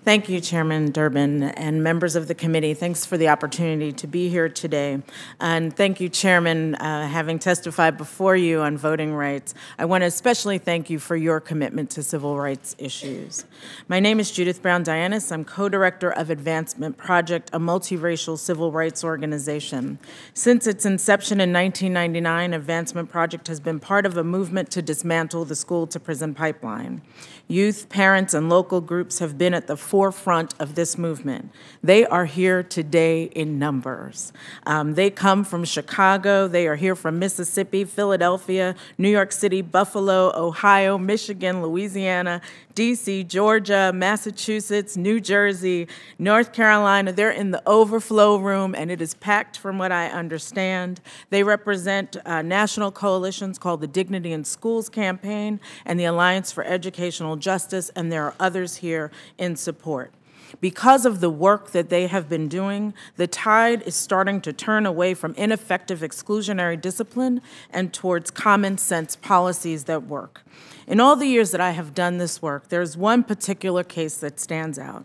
Thank you, Chairman Durbin and members of the committee. Thanks for the opportunity to be here today. And thank you, Chairman, having testified before you on voting rights. I want to especially thank you for your commitment to civil rights issues. My name is Judith Browne Dianis. I'm co-director of Advancement Project, a multiracial civil rights organization. Since its inception in 1999, Advancement Project has been part of a movement to dismantle the school-to-prison pipeline. Youth, parents, and local groups have been at the forefront of this movement. They are here today in numbers. They come from Chicago, they are here from Mississippi, Philadelphia, New York City, Buffalo, Ohio, Michigan, Louisiana, DC, Georgia, Massachusetts, New Jersey, North Carolina. They're in the overflow room, and it is packed from what I understand. They represent national coalitions called the Dignity in Schools Campaign and the Alliance for Educational Justice, and there are others here in support. Because of the work that they have been doing, the tide is starting to turn away from ineffective exclusionary discipline and towards common sense policies that work. In all the years that I have done this work, there's one particular case that stands out.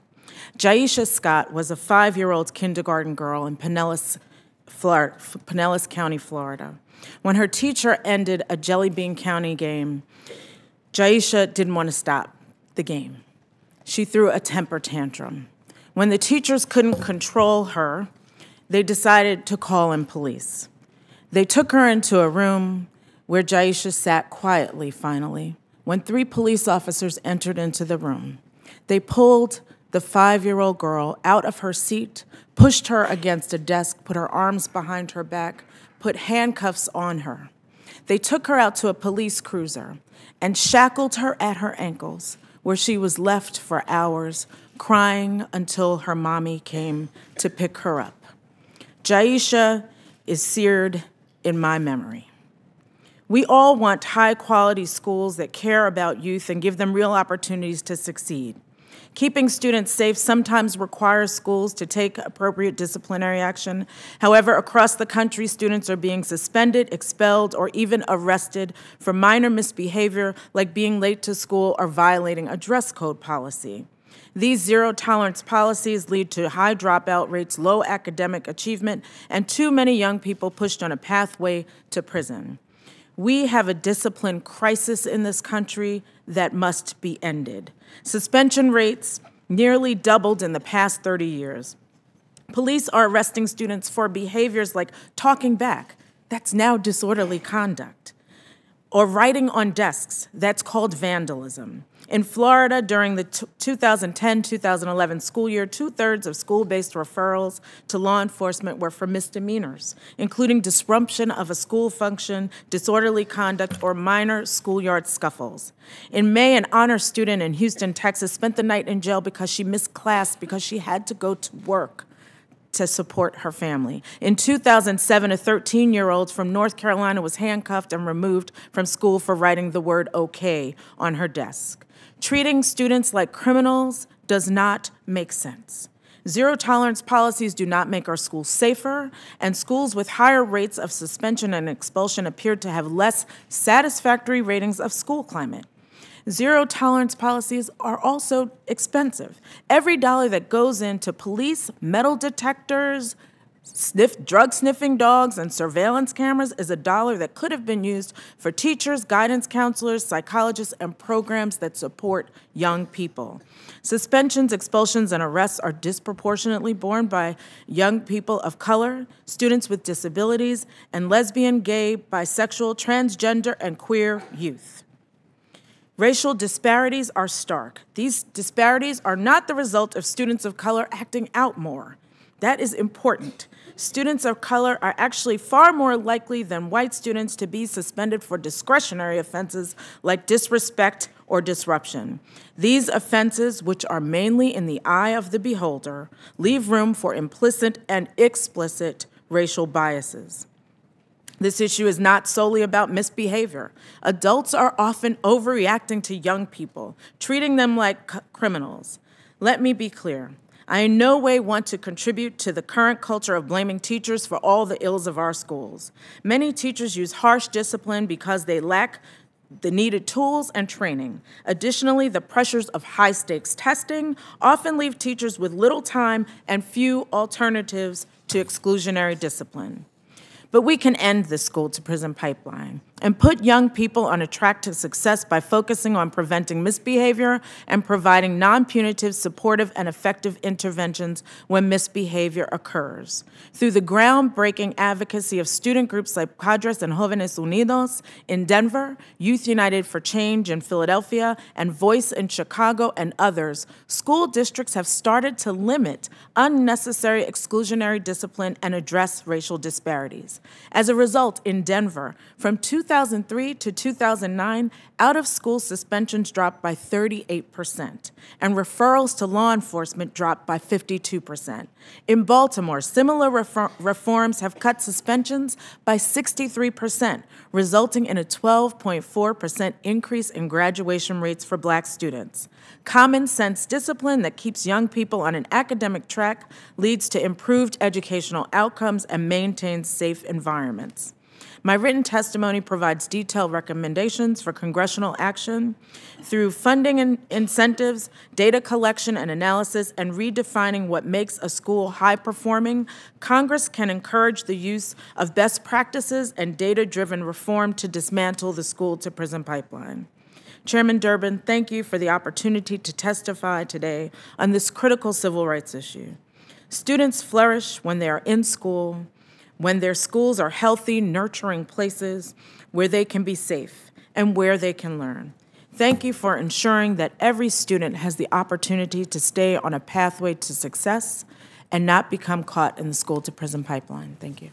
Jaisha Scott was a 5-year-old kindergarten girl in Pinellas County, Florida. When her teacher ended a Jelly Bean County game, Jaisha didn't want to stop the game. She threw a temper tantrum. When the teachers couldn't control her, they decided to call in police. They took her into a room where Jaisha sat quietly, finally, when 3 police officers entered into the room. They pulled the 5-year-old girl out of her seat, pushed her against a desk, put her arms behind her back, put handcuffs on her. They took her out to a police cruiser and shackled her at her ankles, where she was left for hours, crying until her mommy came to pick her up. Jaisha is seared in my memory. We all want high-quality schools that care about youth and give them real opportunities to succeed. Keeping students safe sometimes requires schools to take appropriate disciplinary action. However, across the country, students are being suspended, expelled, or even arrested for minor misbehavior like being late to school or violating a dress code policy. These zero-tolerance policies lead to high dropout rates, low academic achievement, and too many young people pushed on a pathway to prison. We have a discipline crisis in this country that must be ended. Suspension rates nearly doubled in the past 30 years. Police are arresting students for behaviors like talking back. That's now disorderly conduct. Or writing on desks. That's called vandalism. In Florida, during the 2010-2011 school year, 2/3 of school-based referrals to law enforcement were for misdemeanors, including disruption of a school function, disorderly conduct, or minor schoolyard scuffles. In May, an honor student in Houston, Texas, spent the night in jail because she missed class because she had to go to work to support her family. In 2007, a 13-year-old from North Carolina was handcuffed and removed from school for writing the word okay on her desk. Treating students like criminals does not make sense. Zero-tolerance policies do not make our schools safer, and schools with higher rates of suspension and expulsion appear to have less satisfactory ratings of school climate. Zero-tolerance policies are also expensive. Every dollar that goes into police, metal detectors, drug-sniffing dogs, and surveillance cameras is a dollar that could have been used for teachers, guidance counselors, psychologists, and programs that support young people. Suspensions, expulsions, and arrests are disproportionately borne by young people of color, students with disabilities, and lesbian, gay, bisexual, transgender, and queer youth. Racial disparities are stark. These disparities are not the result of students of color acting out more. That is important. Students of color are actually far more likely than white students to be suspended for discretionary offenses like disrespect or disruption. These offenses, which are mainly in the eye of the beholder, leave room for implicit and explicit racial biases. This issue is not solely about misbehavior. Adults are often overreacting to young people, treating them like criminals. Let me be clear. I in no way want to contribute to the current culture of blaming teachers for all the ills of our schools. Many teachers use harsh discipline because they lack the needed tools and training. Additionally, the pressures of high-stakes testing often leave teachers with little time and few alternatives to exclusionary discipline. But we can end the school-to-prison pipeline and put young people on a track to success by focusing on preventing misbehavior and providing non-punitive, supportive, and effective interventions when misbehavior occurs. Through the groundbreaking advocacy of student groups like Padres and Jóvenes Unidos in Denver, Youth United for Change in Philadelphia, and Voice in Chicago, and others, school districts have started to limit unnecessary exclusionary discipline and address racial disparities. As a result, in Denver, from 2003 to 2009, out-of-school suspensions dropped by 38%, and referrals to law enforcement dropped by 52%. In Baltimore, similar reforms have cut suspensions by 63%, resulting in a 12.4% increase in graduation rates for Black students. Common sense discipline that keeps young people on an academic track leads to improved educational outcomes and maintains safe environments. My written testimony provides detailed recommendations for congressional action through funding and incentives, data collection and analysis, and redefining what makes a school high-performing. Congress can encourage the use of best practices and data-driven reform to dismantle the school-to-prison pipeline. Chairman Durbin, thank you for the opportunity to testify today on this critical civil rights issue. Students flourish when they are in school, when their schools are healthy, nurturing places where they can be safe and where they can learn. Thank you for ensuring that every student has the opportunity to stay on a pathway to success and not become caught in the school-to-prison pipeline. Thank you.